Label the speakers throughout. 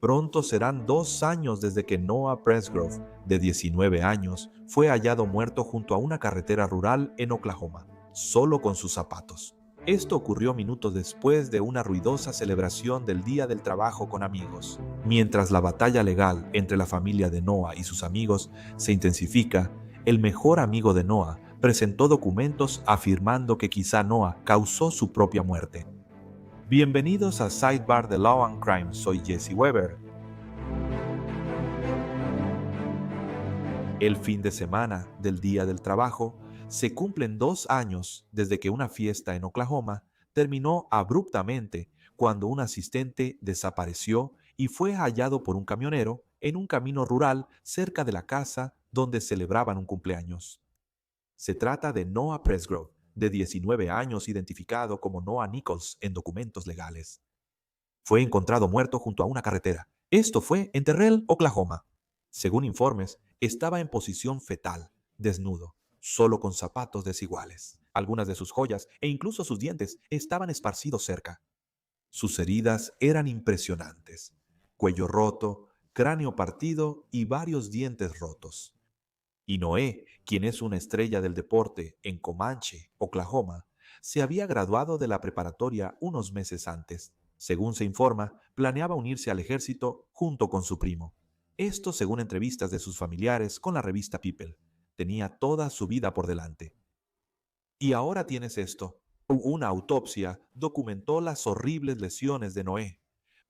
Speaker 1: Pronto serán 2 años desde que Noah Presgrove, de 19 años, fue hallado muerto junto a una carretera rural en Oklahoma, solo con sus zapatos. Esto ocurrió minutos después de una ruidosa celebración del Día del Trabajo con amigos. Mientras la batalla legal entre la familia de Noah y sus amigos se intensifica, el mejor amigo de Noah presentó documentos afirmando que quizá Noah causó su propia muerte. Bienvenidos a Sidebar de Law and Crime, soy Jesse Weber. El fin de semana del Día del Trabajo se cumplen 2 años desde que una fiesta en Oklahoma terminó abruptamente cuando un asistente desapareció y fue hallado por un camionero en un camino rural cerca de la casa donde celebraban un cumpleaños. Se trata de Noah Presgrove, de 19 años, identificado como Noah Nichols en documentos legales. Fue encontrado muerto junto a una carretera. Esto fue en Terrell, Oklahoma. Según informes, estaba en posición fetal, desnudo, solo con zapatos desiguales. Algunas de sus joyas e incluso sus dientes estaban esparcidos cerca. Sus heridas eran impresionantes. Cuello roto, cráneo partido y varios dientes rotos. Y Noé, quien es una estrella del deporte en Comanche, Oklahoma, se había graduado de la preparatoria unos meses antes. Según se informa, planeaba unirse al ejército junto con su primo. Esto según entrevistas de sus familiares con la revista People. Tenía toda su vida por delante. Y ahora tienes esto. Una autopsia documentó las horribles lesiones de Noé,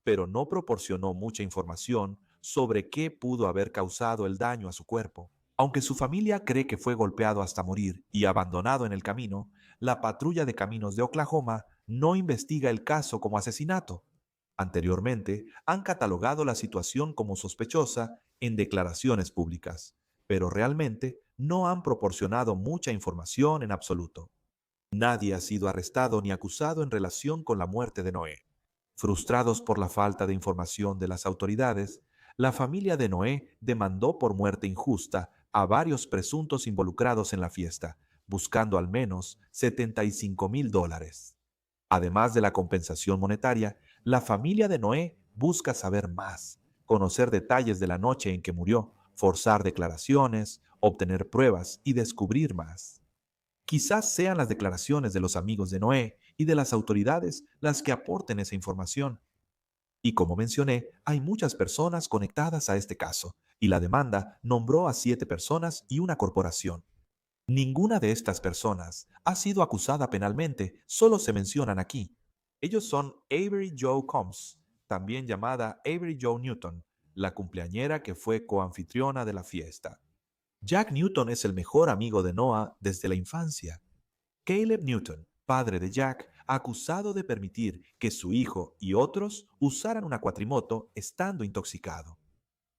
Speaker 1: pero no proporcionó mucha información sobre qué pudo haber causado el daño a su cuerpo. Aunque su familia cree que fue golpeado hasta morir y abandonado en el camino, la patrulla de caminos de Oklahoma no investiga el caso como asesinato. Anteriormente, han catalogado la situación como sospechosa en declaraciones públicas, pero realmente no han proporcionado mucha información en absoluto. Nadie ha sido arrestado ni acusado en relación con la muerte de Noé. Frustrados por la falta de información de las autoridades, la familia de Noé demandó por muerte injusta a varios presuntos involucrados en la fiesta, buscando al menos $75,000. Además de la compensación monetaria, la familia de Noé busca saber más, conocer detalles de la noche en que murió, forzar declaraciones, obtener pruebas y descubrir más. Quizás sean las declaraciones de los amigos de Noé y de las autoridades las que aporten esa información. Y como mencioné, hay muchas personas conectadas a este caso, y la demanda nombró a 7 personas y una corporación. Ninguna de estas personas ha sido acusada penalmente, solo se mencionan aquí. Ellos son Avery Joe Combs, también llamada Avery Joe Newton, la cumpleañera que fue coanfitriona de la fiesta. Jack Newton es el mejor amigo de Noah desde la infancia. Caleb Newton, padre de Jack, acusado de permitir que su hijo y otros usaran una cuatrimoto estando intoxicado.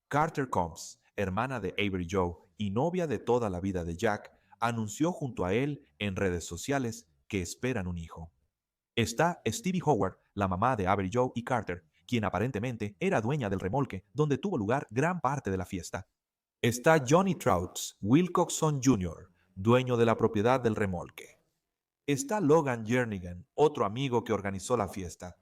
Speaker 1: Carter Combs, hermana de Avery Joe y novia de toda la vida de Jack, anunció junto a él en redes sociales que esperan un hijo. Está Stevie Howard, la mamá de Avery Joe y Carter, quien aparentemente era dueña del remolque donde tuvo lugar gran parte de la fiesta. Está Johnny Trouts Wilcoxon Jr., dueño de la propiedad del remolque. Está Logan Jernigan, otro amigo que organizó la fiesta.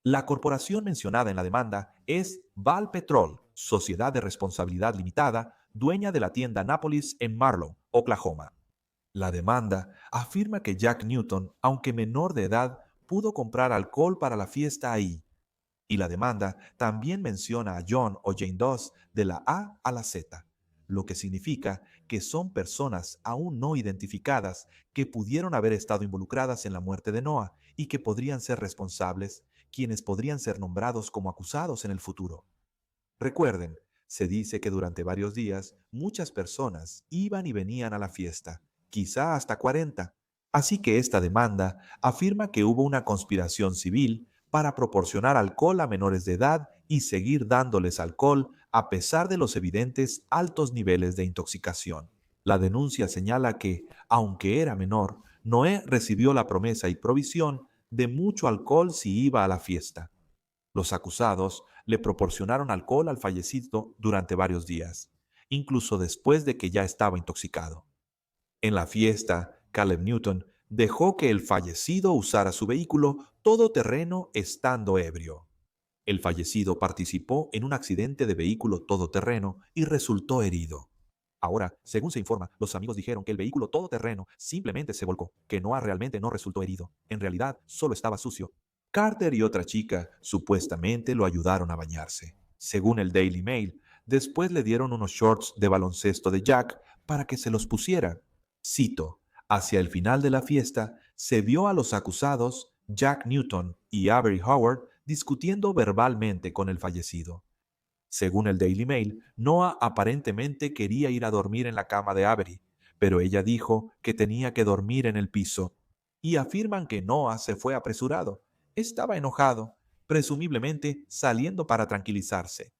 Speaker 1: La corporación mencionada en la demanda es Val Petrol, Sociedad de Responsabilidad Limitada, dueña de la tienda Annapolis en Marlow, Oklahoma. La demanda afirma que Jack Newton, aunque menor de edad, pudo comprar alcohol para la fiesta ahí. Y la demanda también menciona a John o Jane Doss de la A a la Z, lo que significa que son personas aún no identificadas que pudieron haber estado involucradas en la muerte de Noah y que podrían ser responsables, quienes podrían ser nombrados como acusados en el futuro. Recuerden, se dice que durante varios días muchas personas iban y venían a la fiesta, quizá hasta 40. Así que esta demanda afirma que hubo una conspiración civil para proporcionar alcohol a menores de edad y seguir dándoles alcohol a pesar de los evidentes altos niveles de intoxicación. La denuncia señala que, aunque era menor, Noé recibió la promesa y provisión de mucho alcohol si iba a la fiesta. Los acusados le proporcionaron alcohol al fallecido durante varios días, incluso después de que ya estaba intoxicado. En la fiesta, Caleb Newton dejó que el fallecido usara su vehículo todoterreno estando ebrio. El fallecido participó en un accidente de vehículo todoterreno y resultó herido. Ahora, según se informa, los amigos dijeron que el vehículo todoterreno simplemente se volcó, que Noah realmente no resultó herido. En realidad, solo estaba sucio. Carter y otra chica supuestamente lo ayudaron a bañarse. Según el Daily Mail, después le dieron unos shorts de baloncesto de Jack para que se los pusiera. Cito, hacia el final de la fiesta, se vio a los acusados, Jack Newton y Avery Howard, discutiendo verbalmente con el fallecido. Según el Daily Mail, Noah aparentemente quería ir a dormir en la cama de Avery, pero ella dijo que tenía que dormir en el piso. Y afirman que Noah se fue apresurado. Estaba enojado, presumiblemente saliendo para tranquilizarse.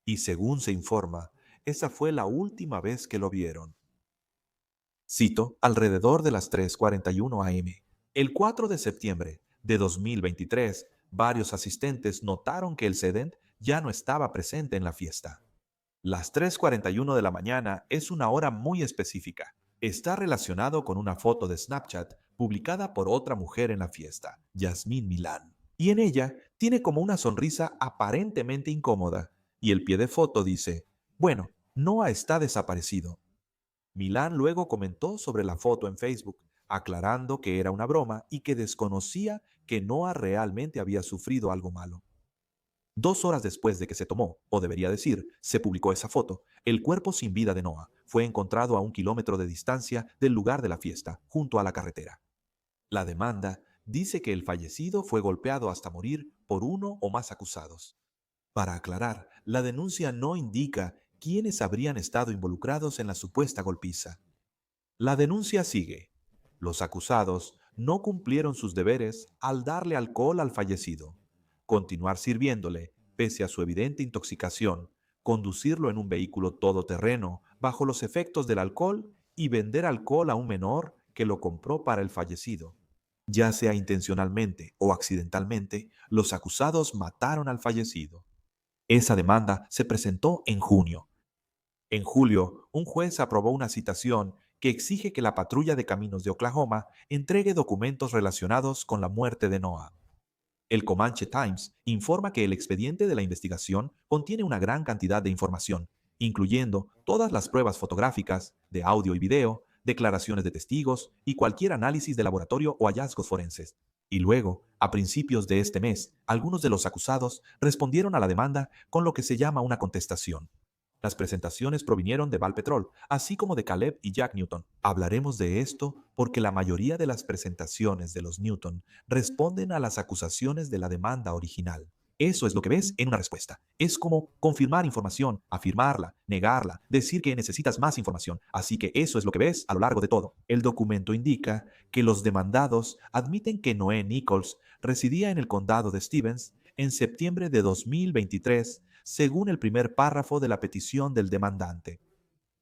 Speaker 1: Y según se informa, esa fue la última vez que lo vieron. Cito, alrededor de las 3:41 am. El 4 de septiembre de 2023, varios asistentes notaron que el sedent ya no estaba presente en la fiesta. Las 3:41 de la mañana es una hora muy específica. Está relacionado con una foto de Snapchat publicada por otra mujer en la fiesta, Yasmín Milán. Y en ella tiene como una sonrisa aparentemente incómoda. Y el pie de foto dice, bueno, Noah está desaparecido. Milán luego comentó sobre la foto en Facebook, aclarando que era una broma y que desconocía que Noah realmente había sufrido algo malo. 2 horas después de que se tomó, o debería decir, se publicó esa foto, el cuerpo sin vida de Noah fue encontrado a 1 kilómetro de distancia del lugar de la fiesta, junto a la carretera. La demanda dice que el fallecido fue golpeado hasta morir por uno o más acusados. Para aclarar, la denuncia no indica quiénes habrían estado involucrados en la supuesta golpiza. La denuncia sigue. Los acusados no cumplieron sus deberes al darle alcohol al fallecido, continuar sirviéndole pese a su evidente intoxicación, conducirlo en un vehículo todoterreno bajo los efectos del alcohol y vender alcohol a un menor que lo compró para el fallecido. Ya sea intencionalmente o accidentalmente, los acusados mataron al fallecido. Esa demanda se presentó en junio. En julio, un juez aprobó una citación que exige que la Patrulla de Caminos de Oklahoma entregue documentos relacionados con la muerte de Noah. El Comanche Times informa que el expediente de la investigación contiene una gran cantidad de información, incluyendo todas las pruebas fotográficas, de audio y video, declaraciones de testigos y cualquier análisis de laboratorio o hallazgos forenses. Y luego, a principios de este mes, algunos de los acusados respondieron a la demanda con lo que se llama una contestación. Las presentaciones provinieron de Val Petrol, así como de Caleb y Jack Newton. Hablaremos de esto porque la mayoría de las presentaciones de los Newton responden a las acusaciones de la demanda original. Eso es lo que ves en una respuesta. Es como confirmar información, afirmarla, negarla, decir que necesitas más información. Así que eso es lo que ves a lo largo de todo. El documento indica que los demandados admiten que Noé Nichols residía en el condado de Stevens en septiembre de 2023, según el primer párrafo de la petición del demandante.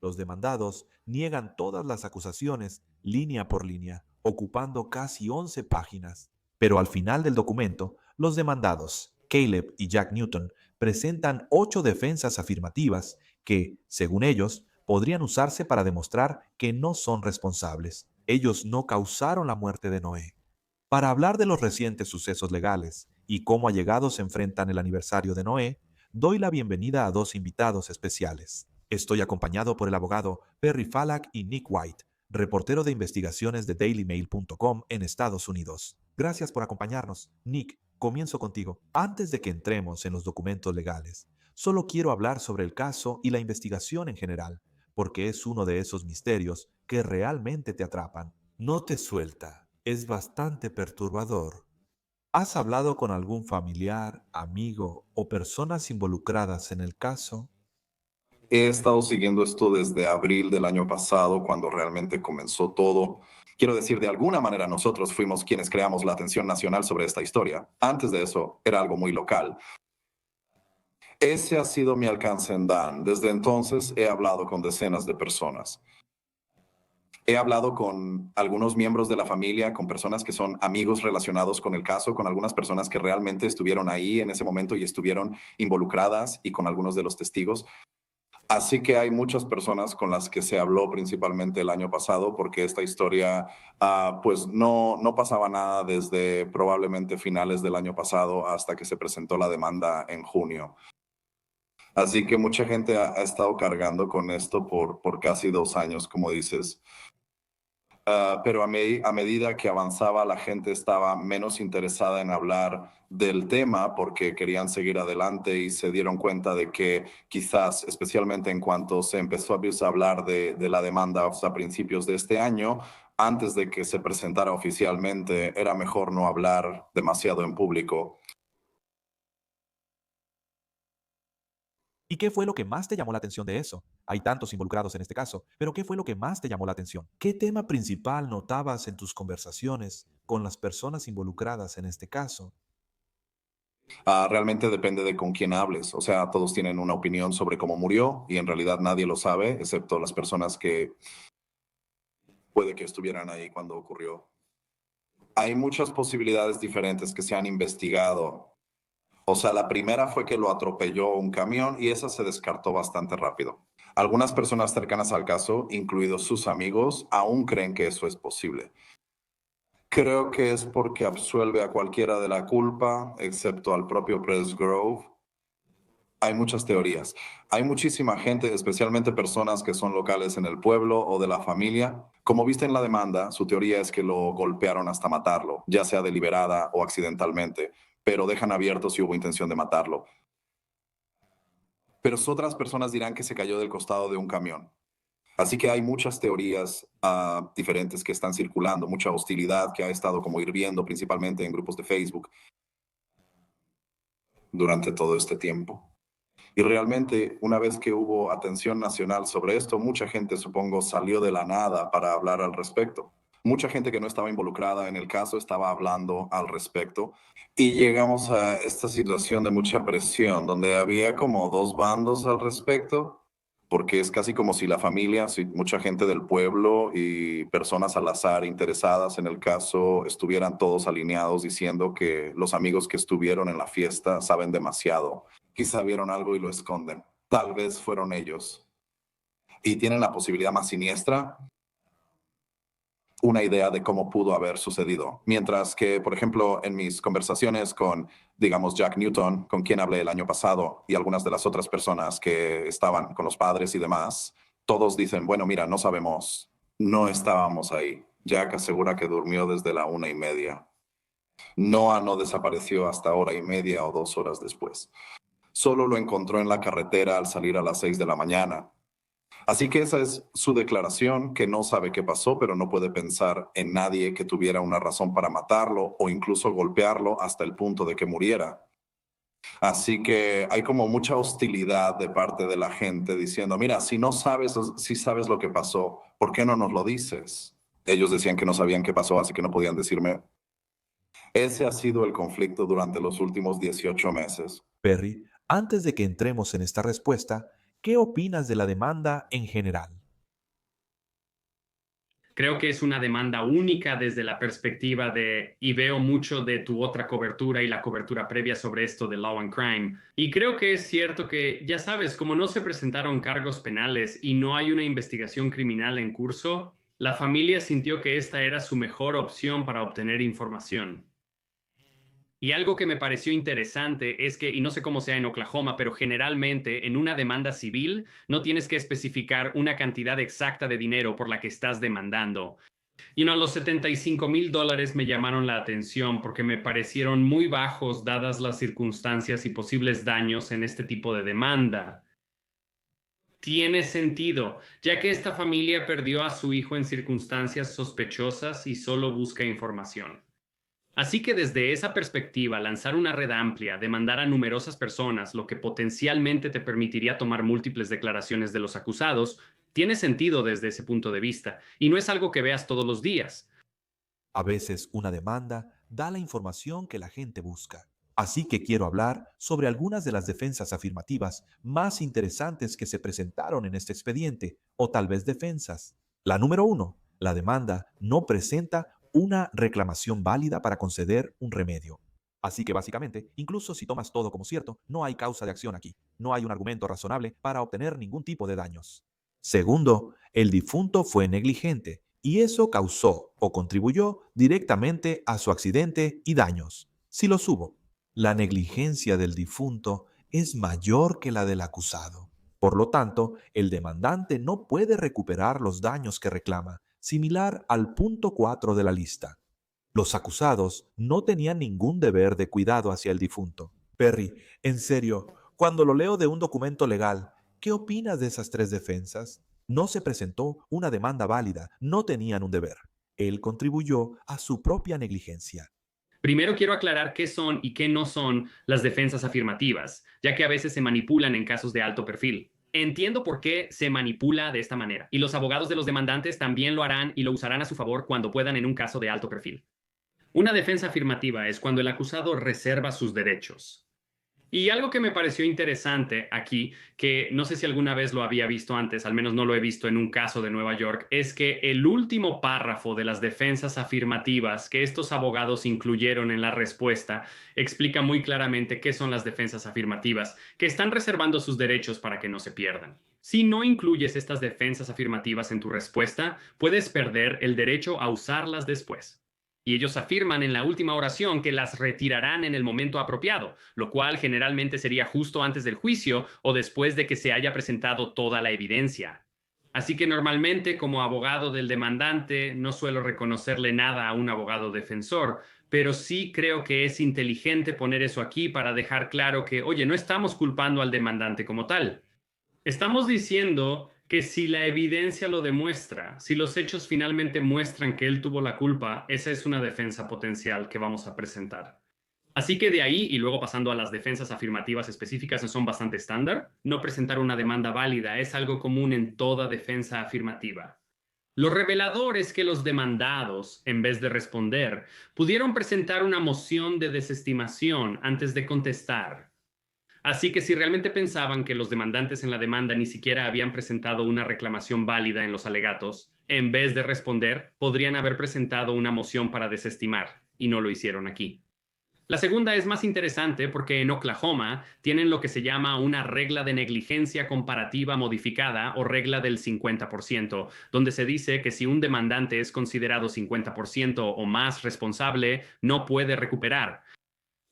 Speaker 1: Los demandados niegan todas las acusaciones línea por línea, ocupando casi 11 páginas. Pero al final del documento, los demandados, Caleb y Jack Newton, presentan 8 defensas afirmativas que, según ellos, podrían usarse para demostrar que no son responsables. Ellos no causaron la muerte de Noé. Para hablar de los recientes sucesos legales y cómo allegados se enfrentan el aniversario de Noé, doy la bienvenida a 2 invitados especiales. Estoy acompañado por el abogado Perry Falak y Nick White, reportero de investigaciones de dailymail.com en Estados Unidos. Gracias por acompañarnos. Nick, comienzo contigo. Antes de que entremos en los documentos legales, solo quiero hablar sobre el caso y la investigación en general, porque es uno de esos misterios que realmente te atrapan. No te suelta. Es bastante perturbador. ¿Has hablado con algún familiar, amigo o personas involucradas en el caso?
Speaker 2: He estado siguiendo esto desde abril del año pasado, cuando realmente comenzó todo. Quiero decir, de alguna manera nosotros fuimos quienes creamos la atención nacional sobre esta historia. Antes de eso, era algo muy local. Ese ha sido mi alcance en Dan. Desde entonces he hablado con decenas de personas. He hablado con algunos miembros de la familia, con personas que son amigos relacionados con el caso, con algunas personas que realmente estuvieron ahí en ese momento y estuvieron involucradas y con algunos de los testigos. Así que hay muchas personas con las que se habló principalmente el año pasado, porque esta historia, pues no pasaba nada desde probablemente finales del año pasado hasta que se presentó la demanda en junio. Así que mucha gente ha estado cargando con esto por casi 2 años, como dices. Pero a medida que avanzaba, la gente estaba menos interesada en hablar del tema porque querían seguir adelante y se dieron cuenta de que quizás, especialmente en cuanto se empezó a hablar de la demanda a principios de este año, antes de que se presentara oficialmente, era mejor no hablar demasiado en público.
Speaker 1: ¿Y qué fue lo que más te llamó la atención de eso? Hay tantos involucrados en este caso, pero ¿qué fue lo que más te llamó la atención? ¿Qué tema principal notabas en tus conversaciones con las personas involucradas en este caso?
Speaker 2: Realmente depende de con quién hables. O sea, todos tienen una opinión sobre cómo murió y en realidad nadie lo sabe, excepto las personas que puede que estuvieran ahí cuando ocurrió. Hay muchas posibilidades diferentes que se han investigado. O sea, la primera fue que lo atropelló un camión y esa se descartó bastante rápido. Algunas personas cercanas al caso, incluidos sus amigos, aún creen que eso es posible. Creo que es porque absuelve a cualquiera de la culpa, excepto al propio Grove. Hay muchas teorías. Hay muchísima gente, especialmente personas que son locales en el pueblo o de la familia. Como viste en la demanda, su teoría es que lo golpearon hasta matarlo, ya sea deliberada o accidentalmente, pero dejan abierto si hubo intención de matarlo. Pero otras personas dirán que se cayó del costado de un camión. Así que hay muchas teorías diferentes que están circulando, mucha hostilidad que ha estado como hirviendo, principalmente en grupos de Facebook durante todo este tiempo. Y realmente, una vez que hubo atención nacional sobre esto, mucha gente, supongo, salió de la nada para hablar al respecto. Mucha gente que no estaba involucrada en el caso estaba hablando al respecto. Y llegamos a esta situación de mucha presión, donde había como dos bandos al respecto, porque es casi como si la familia, si mucha gente del pueblo y personas al azar interesadas en el caso estuvieran todos alineados diciendo que los amigos que estuvieron en la fiesta saben demasiado. Quizá vieron algo y lo esconden. Tal vez fueron ellos. Y tienen la posibilidad más siniestra, una idea de cómo pudo haber sucedido. Mientras que, por ejemplo, en mis conversaciones con, digamos, Jack Newton, con quien hablé el año pasado, y algunas de las otras personas que estaban con los padres y demás, todos dicen, bueno, mira, no sabemos, no estábamos ahí. Jack asegura que durmió desde la 1:30. Noah no desapareció hasta 1:30 o 2 horas después. Solo lo encontró en la carretera al salir a las 6 de la mañana. Así que esa es su declaración, que no sabe qué pasó, pero no puede pensar en nadie que tuviera una razón para matarlo o incluso golpearlo hasta el punto de que muriera. Así que hay como mucha hostilidad de parte de la gente diciendo, mira, si no sabes, si sabes lo que pasó, ¿por qué no nos lo dices? Ellos decían que no sabían qué pasó, así que no podían decirme. Ese ha sido el conflicto durante los últimos 18 meses.
Speaker 1: Perry, antes de que entremos en esta respuesta, ¿qué opinas de la demanda en general?
Speaker 3: Creo que es una demanda única desde la perspectiva de, y veo mucho de tu otra cobertura y la cobertura previa sobre esto de Law and Crime. Y creo que es cierto que, ya sabes, como no se presentaron cargos penales y no hay una investigación criminal en curso, la familia sintió que esta era su mejor opción para obtener información. Y algo que me pareció interesante es que, y no sé cómo sea en Oklahoma, pero generalmente en una demanda civil no tienes que especificar una cantidad exacta de dinero por la que estás demandando. Los $75,000 me llamaron la atención porque me parecieron muy bajos dadas las circunstancias y posibles daños en este tipo de demanda. Tiene sentido, ya que esta familia perdió a su hijo en circunstancias sospechosas y solo busca información. Así que desde esa perspectiva, lanzar una red amplia, demandar a numerosas personas, lo que potencialmente te permitiría tomar múltiples declaraciones de los acusados, tiene sentido desde ese punto de vista, y no es algo que veas todos los días.
Speaker 1: A veces una demanda da la información que la gente busca. Así que quiero hablar sobre algunas de las defensas afirmativas más interesantes que se presentaron en este expediente, o tal vez defensas. La número uno, la demanda no presenta una reclamación válida para conceder un remedio. Así que básicamente, incluso si tomas todo como cierto, no hay causa de acción aquí. No hay un argumento razonable para obtener ningún tipo de daños. Segundo, el difunto fue negligente y eso causó o contribuyó directamente a su accidente y daños, si los hubo. La negligencia del difunto es mayor que la del acusado. Por lo tanto, el demandante no puede recuperar los daños que reclama, similar al punto 4 de la lista. Los acusados no tenían ningún deber de cuidado hacia el difunto. Perry, en serio, cuando lo leo de un documento legal, ¿qué opinas de esas tres defensas? No se presentó una demanda válida, no tenían un deber. Él contribuyó a su propia negligencia.
Speaker 3: Primero quiero aclarar qué son y qué no son las defensas afirmativas, ya que a veces se manipulan en casos de alto perfil. Entiendo por qué se manipula de esta manera, y los abogados de los demandantes también lo harán y lo usarán a su favor cuando puedan en un caso de alto perfil. Una defensa afirmativa es cuando el acusado reserva sus derechos. Y algo que me pareció interesante aquí, que no sé si alguna vez lo había visto antes, al menos no lo he visto en un caso de Nueva York, es que el último párrafo de las defensas afirmativas que estos abogados incluyeron en la respuesta explica muy claramente qué son las defensas afirmativas, que están reservando sus derechos para que no se pierdan. Si no incluyes estas defensas afirmativas en tu respuesta, puedes perder el derecho a usarlas después. Y ellos afirman en la última oración que las retirarán en el momento apropiado, lo cual generalmente sería justo antes del juicio o después de que se haya presentado toda la evidencia. Así que normalmente, como abogado del demandante, no suelo reconocerle nada a un abogado defensor, pero sí creo que es inteligente poner eso aquí para dejar claro que, oye, no estamos culpando al demandante como tal. Estamos diciendo que si la evidencia lo demuestra, si los hechos finalmente muestran que él tuvo la culpa, esa es una defensa potencial que vamos a presentar. Así que de ahí, y luego pasando a las defensas afirmativas específicas, que son bastante estándar, no presentar una demanda válida es algo común en toda defensa afirmativa. Lo revelador es que los demandados, en vez de responder, pudieron presentar una moción de desestimación antes de contestar. Así que si realmente pensaban que los demandantes en la demanda ni siquiera habían presentado una reclamación válida en los alegatos, en vez de responder, podrían haber presentado una moción para desestimar, y no lo hicieron aquí. La segunda es más interesante porque en Oklahoma tienen lo que se llama una regla de negligencia comparativa modificada o regla del 50%, donde se dice que si un demandante es considerado 50% o más responsable, no puede recuperar.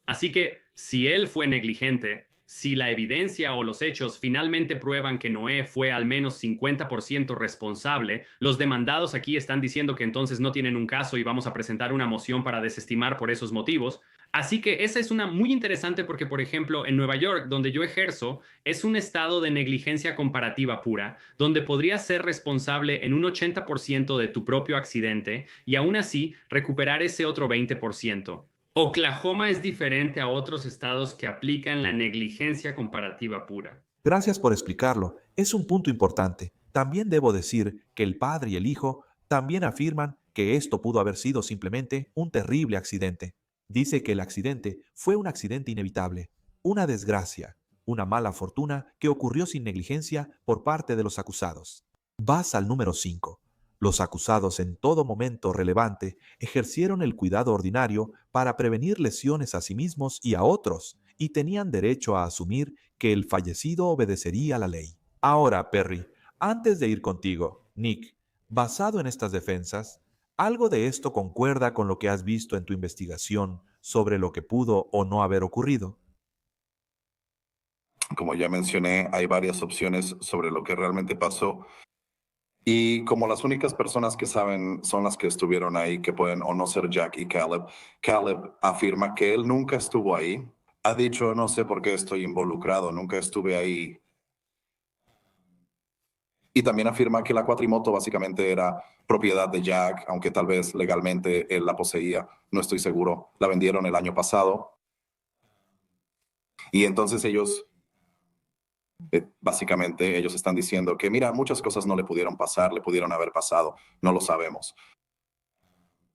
Speaker 3: Así que si él fue negligente, si la evidencia o los hechos finalmente prueban que Noé fue al menos 50% responsable, los demandados aquí están diciendo que entonces no tienen un caso y vamos a presentar una moción para desestimar por esos motivos. Así que esa es una muy interesante porque, por ejemplo, en Nueva York, donde yo ejerzo, es un estado de negligencia comparativa pura, donde podrías ser responsable en un 80% de tu propio accidente y aún así recuperar ese otro 20%. Oklahoma es diferente a otros estados que aplican la negligencia comparativa pura.
Speaker 1: Gracias por explicarlo. Es un punto importante. También debo decir que el padre y el hijo también afirman que esto pudo haber sido simplemente un terrible accidente. Dice que el accidente fue un accidente inevitable, una desgracia, una mala fortuna que ocurrió sin negligencia por parte de los acusados. Vas al número 5. Los acusados en todo momento relevante ejercieron el cuidado ordinario para prevenir lesiones a sí mismos y a otros, y tenían derecho a asumir que el fallecido obedecería la ley. Ahora, Perry, antes de ir contigo, Nick, basado en estas defensas, ¿algo de esto concuerda con lo que has visto en tu investigación sobre lo que pudo o no haber ocurrido?
Speaker 2: Como ya mencioné, hay varias opciones sobre lo que realmente pasó. Y como las únicas personas que saben son las que estuvieron ahí, que pueden o no ser Jack y Caleb, Caleb afirma que él nunca estuvo ahí. Ha dicho, no sé por qué estoy involucrado, nunca estuve ahí. Y también afirma que la cuatrimoto básicamente era propiedad de Jack, aunque tal vez legalmente él la poseía. No estoy seguro. La vendieron el año pasado. Y entonces ellos, básicamente, ellos están diciendo que, mira, muchas cosas no le pudieron pasar, le pudieron haber pasado. No lo sabemos.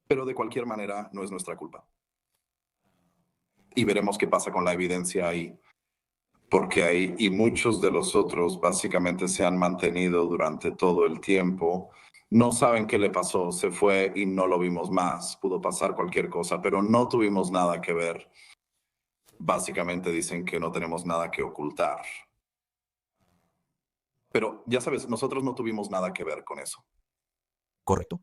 Speaker 2: Pero de cualquier manera, no es nuestra culpa. Y veremos qué pasa con la evidencia ahí. Porque ahí, y muchos de los otros básicamente se han mantenido durante todo el tiempo. No saben qué le pasó, se fue y no lo vimos más. Pudo pasar cualquier cosa, pero no tuvimos nada que ver. Básicamente dicen que no tenemos nada que ocultar. Pero ya sabes, nosotros no tuvimos nada que ver con eso.
Speaker 1: ¿Correcto?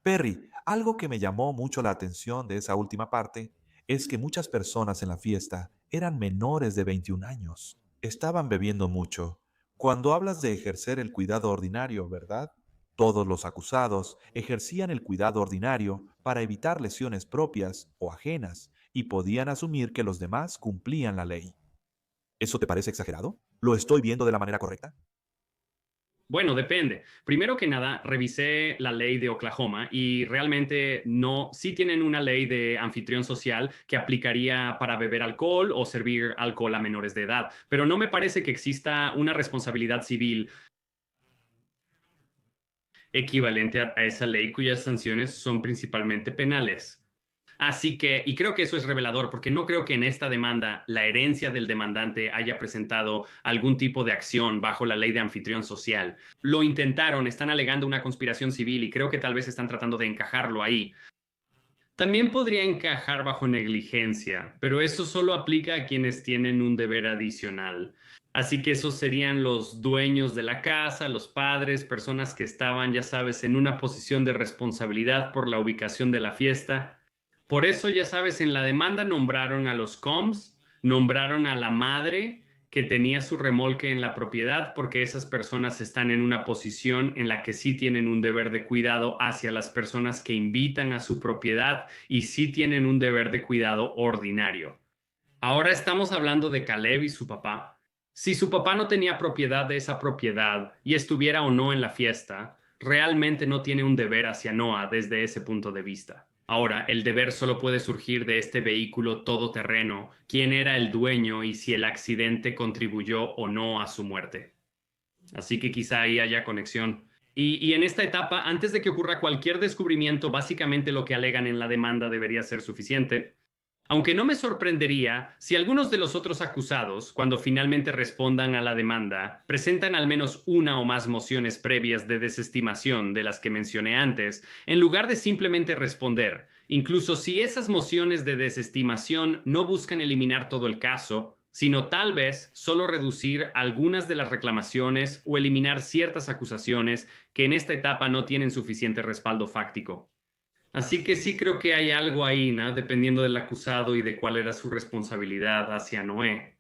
Speaker 1: Perry, algo que me llamó mucho la atención de esa última parte es que muchas personas en la fiesta eran menores de 21 años. Estaban bebiendo mucho. Cuando hablas de ejercer el cuidado ordinario, ¿verdad? Todos los acusados ejercían el cuidado ordinario para evitar lesiones propias o ajenas y podían asumir que los demás cumplían la ley. ¿Eso te parece exagerado? ¿Lo estoy viendo de la manera correcta?
Speaker 3: Bueno, depende. Primero que nada, revisé la ley de Oklahoma y realmente no, sí tienen una ley de anfitrión social que aplicaría para beber alcohol o servir alcohol a menores de edad, pero no me parece que exista una responsabilidad civil equivalente a esa ley cuyas sanciones son principalmente penales. Así que, y creo que eso es revelador, porque no creo que en esta demanda la herencia del demandante haya presentado algún tipo de acción bajo la ley de anfitrión social. Lo intentaron, están alegando una conspiración civil y creo que tal vez están tratando de encajarlo ahí. También podría encajar bajo negligencia, pero eso solo aplica a quienes tienen un deber adicional. Así que esos serían los dueños de la casa, los padres, personas que estaban, ya sabes, en una posición de responsabilidad por la ubicación de la fiesta. Por eso, ya sabes, en la demanda nombraron a los Combs, nombraron a la madre que tenía su remolque en la propiedad, porque esas personas están en una posición en la que sí tienen un deber de cuidado hacia las personas que invitan a su propiedad y sí tienen un deber de cuidado ordinario. Ahora estamos hablando de Caleb y su papá. Si su papá no tenía propiedad de esa propiedad y estuviera o no en la fiesta, realmente no tiene un deber hacia Noah desde ese punto de vista. Ahora, el deber solo puede surgir de este vehículo todoterreno, quién era el dueño y si el accidente contribuyó o no a su muerte. Así que quizá ahí haya conexión. Y en esta etapa, antes de que ocurra cualquier descubrimiento, básicamente lo que alegan en la demanda debería ser suficiente. Aunque no me sorprendería si algunos de los otros acusados, cuando finalmente respondan a la demanda, presentan al menos una o más mociones previas de desestimación de las que mencioné antes, en lugar de simplemente responder, incluso si esas mociones de desestimación no buscan eliminar todo el caso, sino tal vez solo reducir algunas de las reclamaciones o eliminar ciertas acusaciones que en esta etapa no tienen suficiente respaldo fáctico. Así que sí creo que hay algo ahí, ¿no? Dependiendo del acusado y de cuál era su responsabilidad hacia Noé.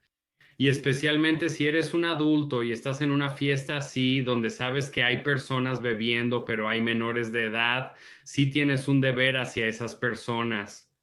Speaker 3: Y especialmente si eres un adulto y estás en una fiesta así, donde sabes que hay personas bebiendo, pero hay menores de edad, sí tienes un deber hacia esas personas.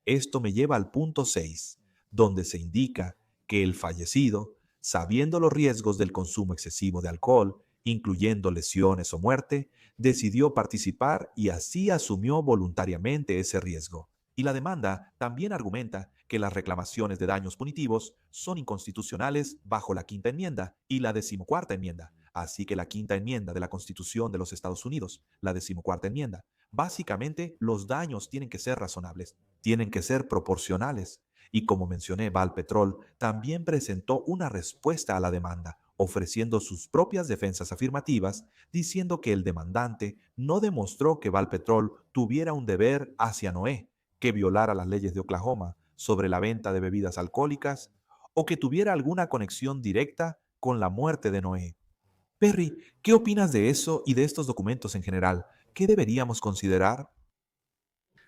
Speaker 1: Esto me lleva al punto 6, donde se indica que el fallecido, sabiendo los riesgos del consumo excesivo de alcohol, incluyendo lesiones o muerte, decidió participar y así asumió voluntariamente ese riesgo. Y la demanda también argumenta que las reclamaciones de daños punitivos son inconstitucionales bajo la Quinta Enmienda y la Decimocuarta Enmienda. Así que la Quinta Enmienda de la Constitución de los Estados Unidos, la Decimocuarta Enmienda, básicamente los daños tienen que ser razonables, tienen que ser proporcionales. Y como mencioné, Valpetrol también presentó una respuesta a la demanda, ofreciendo sus propias defensas afirmativas, diciendo que el demandante no demostró que Valpetrol tuviera un deber hacia Noé, que violara las leyes de Oklahoma sobre la venta de bebidas alcohólicas, o que tuviera alguna conexión directa con la muerte de Noé. Perry, ¿qué opinas de eso y de estos documentos en general? ¿Qué deberíamos considerar?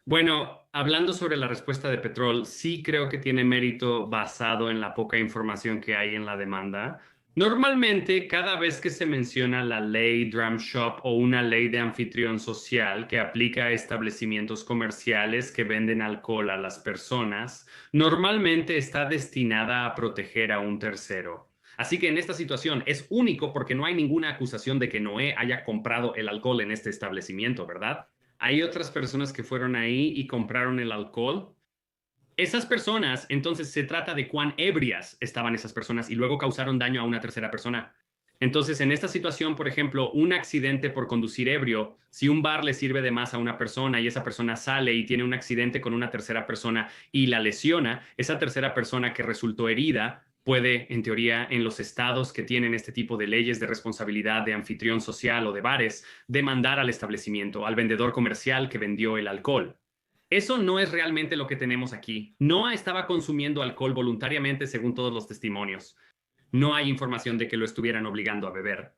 Speaker 3: Bueno, hablando sobre la respuesta de Petrol, sí creo que tiene mérito basado en la poca información que hay en la demanda. Normalmente, cada vez que se menciona la ley Dram Shop o una ley de anfitrión social que aplica a establecimientos comerciales que venden alcohol a las personas, normalmente está destinada a proteger a un tercero. Así que en esta situación es único porque no hay ninguna acusación de que Noé haya comprado el alcohol en este establecimiento, ¿verdad? Hay otras personas que fueron ahí y compraron el alcohol. Esas personas, entonces se trata de cuán ebrias estaban esas personas y luego causaron daño a una tercera persona. Entonces, en esta situación, por ejemplo, un accidente por conducir ebrio, si un bar le sirve de más a una persona y esa persona sale y tiene un accidente con una tercera persona y la lesiona, esa tercera persona que resultó herida puede, en teoría, en los estados que tienen este tipo de leyes de responsabilidad de anfitrión social o de bares, demandar al establecimiento, al vendedor comercial que vendió el alcohol. Eso no es realmente lo que tenemos aquí. Noah estaba consumiendo alcohol voluntariamente según todos los testimonios. No hay información de que lo estuvieran obligando a beber.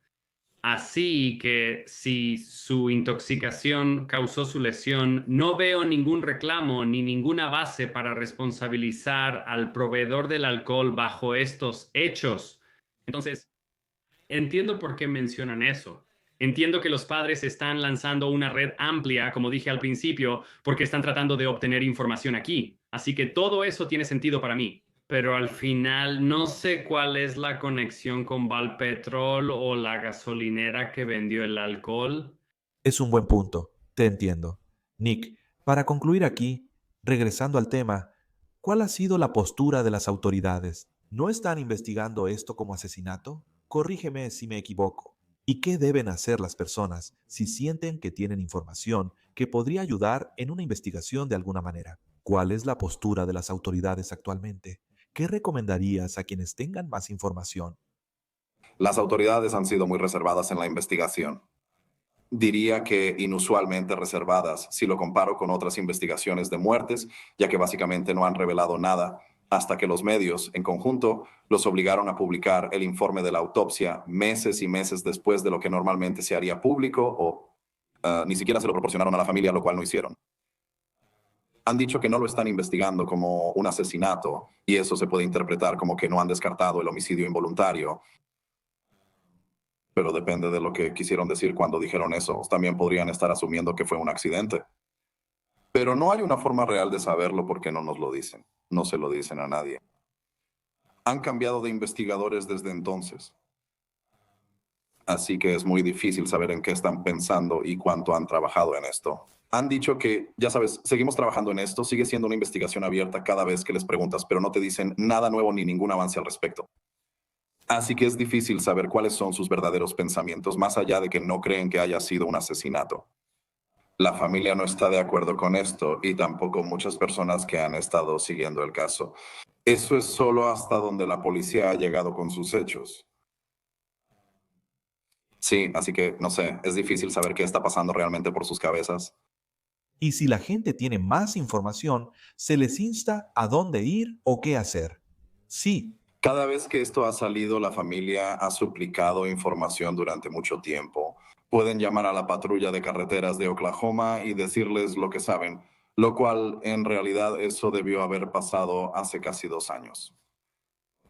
Speaker 3: Así que si su intoxicación causó su lesión, no veo ningún reclamo ni ninguna base para responsabilizar al proveedor del alcohol bajo estos hechos. Entonces, entiendo por qué mencionan eso. Entiendo que los padres están lanzando una red amplia, como dije al principio, porque están tratando de obtener información aquí. Así que todo eso tiene sentido para mí. Pero al final no sé cuál es la conexión con Valpetrol o la gasolinera que vendió el alcohol.
Speaker 1: Es un buen punto, te entiendo. Nick, para concluir aquí, regresando al tema, ¿cuál ha sido la postura de las autoridades? ¿No están investigando esto como asesinato? Corrígeme si me equivoco. ¿Y qué deben hacer las personas si sienten que tienen información que podría ayudar en una investigación de alguna manera? ¿Cuál es la postura de las autoridades actualmente? ¿Qué recomendarías a quienes tengan más información?
Speaker 2: Las autoridades han sido muy reservadas en la investigación. Diría que inusualmente reservadas si lo comparo con otras investigaciones de muertes, ya que básicamente no han revelado nada hasta que los medios, en conjunto, los obligaron a publicar el informe de la autopsia meses y meses después de lo que normalmente se haría público o ni siquiera se lo proporcionaron a la familia, lo cual no hicieron. Han dicho que no lo están investigando como un asesinato y eso se puede interpretar como que no han descartado el homicidio involuntario, pero depende de lo que quisieron decir cuando dijeron eso. También podrían estar asumiendo que fue un accidente. Pero no hay una forma real de saberlo porque no nos lo dicen. No se lo dicen a nadie. Han cambiado de investigadores desde entonces. Así que es muy difícil saber en qué están pensando y cuánto han trabajado en esto. Han dicho que, ya sabes, seguimos trabajando en esto, sigue siendo una investigación abierta cada vez que les preguntas, pero no te dicen nada nuevo ni ningún avance al respecto. Así que es difícil saber cuáles son sus verdaderos pensamientos, más allá de que no creen que haya sido un asesinato. La familia no está de acuerdo con esto y tampoco muchas personas que han estado siguiendo el caso. Eso es solo hasta donde la policía ha llegado con sus hechos. Sí, así que no sé, es difícil saber qué está pasando realmente por sus cabezas.
Speaker 1: Y si la gente tiene más información, se les insta a dónde ir o qué hacer. Sí,
Speaker 2: Cada vez que esto ha salido, la familia ha suplicado información durante mucho tiempo. Pueden llamar a la patrulla de carreteras de Oklahoma y decirles lo que saben, lo cual en realidad eso debió haber pasado hace casi 2 años.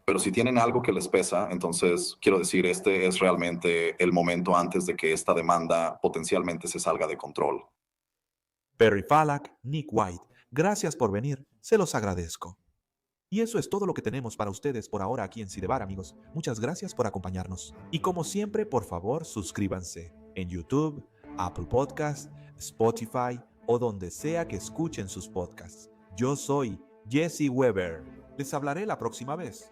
Speaker 2: Pero si tienen algo que les pesa, entonces quiero decir, este es realmente el momento antes de que esta demanda potencialmente se salga de control.
Speaker 1: Perry Falak, Nick White, gracias por venir, se los agradezco. Y eso es todo lo que tenemos para ustedes por ahora aquí en Cidebar, amigos. Muchas gracias por acompañarnos. Y como siempre, por favor, suscríbanse en YouTube, Apple Podcasts, Spotify o donde sea que escuchen sus podcasts. Yo soy Jesse Weber. Les hablaré la próxima vez.